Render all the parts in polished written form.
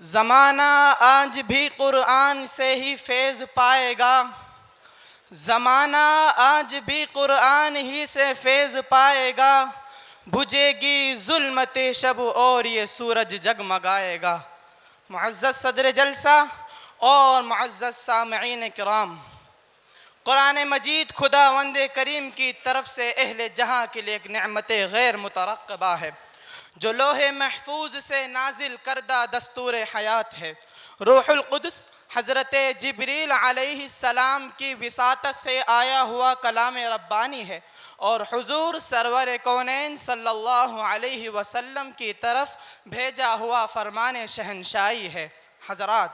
ज़माना आज भी कुरान से ही फैज़ पाएगा, ज़माना आज भी कुरान ही से फैज़ पाएगा। बुझेगी ज़ुल्मते शब और ये सूरज जगमगाएगा। मुअज़्ज़ज़ सदर जलसा और मुअज़्ज़ज़ सामईन किराम, कुरान मजीद खुदावंद करीम की तरफ से अहले जहाँ के लिए एक नेमत गैर मुतरक़्क़बा है, जो लोहे महफूज से नाजिल करदा दस्तूर हयात है। रूहुल कुद्स हज़रत जिब्रील अलैहिस्सलाम की विसातत से आया हुआ कलाम रब्बानी है और हुज़ूर सरवर कौनैन सल्लल्लाहु अलैहि वसल्लम की तरफ भेजा हुआ फरमान शहनशाही है। हज़रात,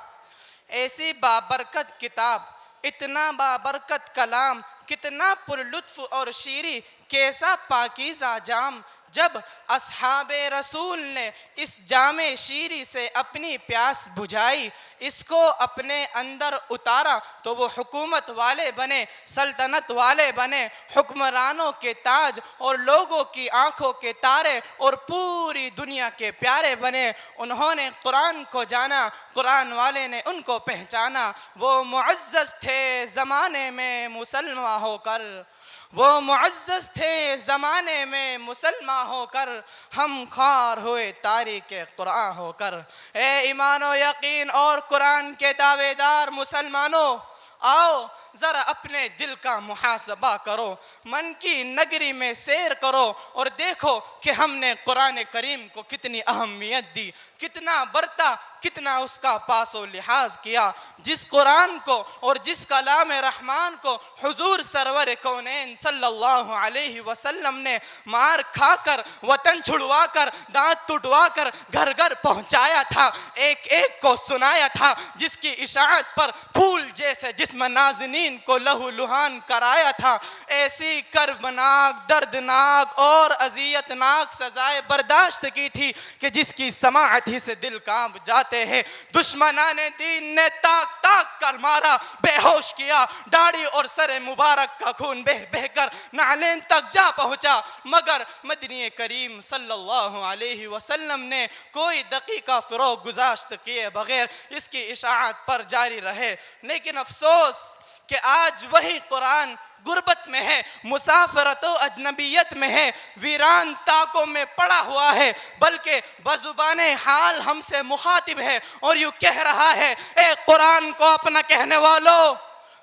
ऐसी बाबरकत किताब, इतना बाबरकत कलाम, कितना पुरलुत्फ़ और शीरी, कैसा पाकीज़ा जाम, जब अस्हाबे रसूल ने इस जामे शीरी से अपनी प्यास बुझाई, इसको अपने अंदर उतारा तो वो हुकूमत वाले बने, सल्तनत वाले बने, हुक्मरानों के ताज और लोगों की आंखों के तारे और पूरी दुनिया के प्यारे बने। उन्होंने कुरान को जाना, कुरान वाले ने उनको पहचाना। वो मुअज़्ज़ज़ थे ज़माने में मुसलमान होकर, वो मुअज़्ज़ज़ थे ज़माने में मुसलमान होकर, हम ख़ार हुए तारीक़ कुरान होकर। ए ईमान व यकीन और कुरान के दावेदार मुसलमानों, आओ ज़रा अपने दिल का मुहासबा करो, मन की नगरी में सैर करो और देखो कि हमने कुरान करीम को कितनी अहमियत दी, कितना बरता, कितना उसका पासो लिहाज किया। जिस कुरान को और जिस कलाम रहमान को हुजूर सरवर कौनैन सल्लल्लाहु अलैहि वसल्लम ने मार खाकर, वतन छुड़वा कर, दांत टुटवा कर घर घर पहुंचाया था, एक एक को सुनाया था, जिसकी इशाअत पर फूल जैसे जिस्म नाज़नीन को लहू लुहान कराया था, ऐसी कर्बनाक, दर्दनाक और अज़ियतनाक सजाएं बर्दाश्त की थी कि जिसकी समाअत ही से दिल कांप जाते हैं। दुश्मनाने दीन ने ताक ताक कर मारा, बेहोश किया, दाढ़ी और सरे मुबारक का खून बह बह कर नालेन तक जा पहुंचा, मगर मदनी करीम सल्लल्लाहु अलैहि वसल्लम ने कोई दकीका फ़िरोग गुज़ाश्त किए बगैर इसकी इशाअत पर जारी रहे। लेकिन अफसोस कि आज वही कुरान गुर्बत में है, मुसाफरत व अजनबियत में है, वीरान ताकों में पड़ा हुआ है, बल्कि बजुबाने हाल हमसे मुखातिब है और यूँ कह रहा है, ए कुरान को अपना कहने वालों,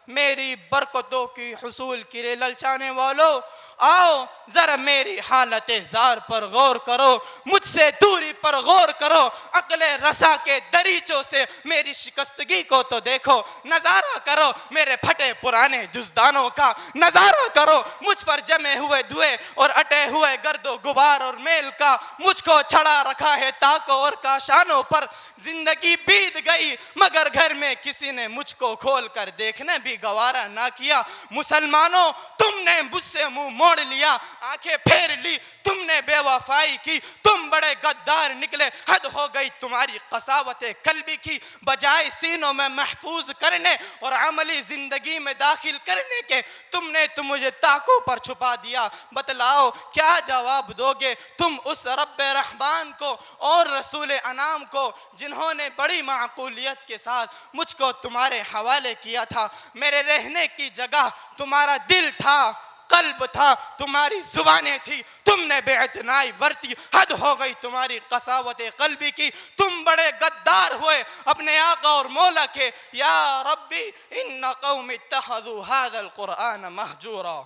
मेरी बरकतों की हुसूल की ललचाने वालों, आओ ज़रा मेरी हालत ज़ार पर गौर करो, मुझसे दूरी पर गौर करो, अक्ले रसा के दरीचों से मेरी शिकस्तगी को तो देखो, नज़ारा करो मेरे फटे पुराने जुज़दानों का, नज़ारा करो मुझ पर जमे हुए धुएं और अटे हुए गर्दो गुबार और मेल का। मुझको छड़ा रखा है ताकों और काशानों पर, जिंदगी बीत गई मगर घर में किसी ने मुझको खोल कर देखने भी गवारा ना किया। मुसलमानों, तुमने मुझसे मुंह मोड़ लिया, आंखें फेर ली, तुमने बेवफाई की, तुम बड़े गद्दार निकले, हद हो गई तुम्हारी कसावत कल्बी की। बजाय सीनों में महफूज करने और अमली जिंदगी में दाखिल करने के तुमने तो मुझे ताकों पर छुपा दिया। बतलाओ क्या जवाब दोगे तुम उस रब्ब रहमान को और रसूल अनाम को, जिन्होंने बड़ी माकूलियत के साथ मुझको तुम्हारे हवाले किया था। मेरे रहने की जगह तुम्हारा दिल था, कल्ब था, तुम्हारी जुबानें थी, तुमने बेइतनाई बरती, हद हो गई तुम्हारी कसावत कल्बी की। तुम बड़े गद्दार हुए अपने आका और मौला के। या रब्बी इन्ना कौम इत्तखज़ू हाज़ल कुरान महजूरा,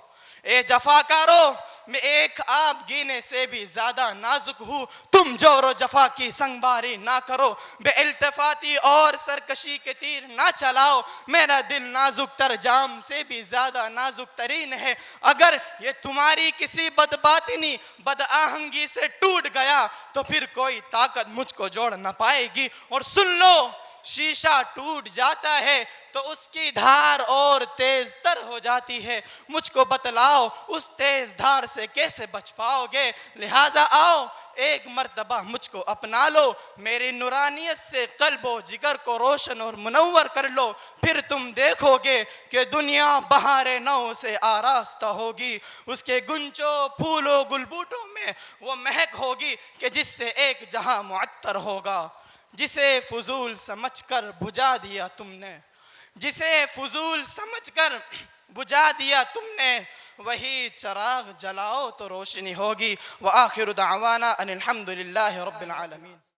ए जफाकारो, मैं एक आप गिने से भी ज्यादा नाजुक हूँ, तुम जोरो जफा की संगबारी ना करो, बेइल्तिफाती और सरकशी के तीर ना चलाओ, मेरा दिल नाजुक तर जाम से भी ज्यादा नाजुक तरीन है, अगर ये तुम्हारी किसी बदबातिनी बदआहंगी से टूट गया तो फिर कोई ताकत मुझको जोड़ ना पाएगी। और सुन लो, शीशा टूट जाता है तो उसकी धार और तेज तर हो जाती है, मुझको बतलाओ उस तेज धार से कैसे बच पाओगे, लिहाजा आओ एक मर्तबा मुझको अपना लो, मेरी नूरानियत से कल्बो जिगर को रोशन और मुनव्वर कर लो, फिर तुम देखोगे कि दुनिया बहारे नौ से आरास्ता होगी, उसके गुंचों फूलों गुलबूटों में वो महक होगी कि जिससे एक जहां मुअत्तर होगा। जिसे फजूल समझकर बुझा दिया तुमने, जिसे फजूल समझकर बुझा दिया तुमने, वही चराग जलाओ तो रोशनी होगी। व आखिर दावाना अनिल हम्दुलिल्लाहि रब्बिल आलमीन।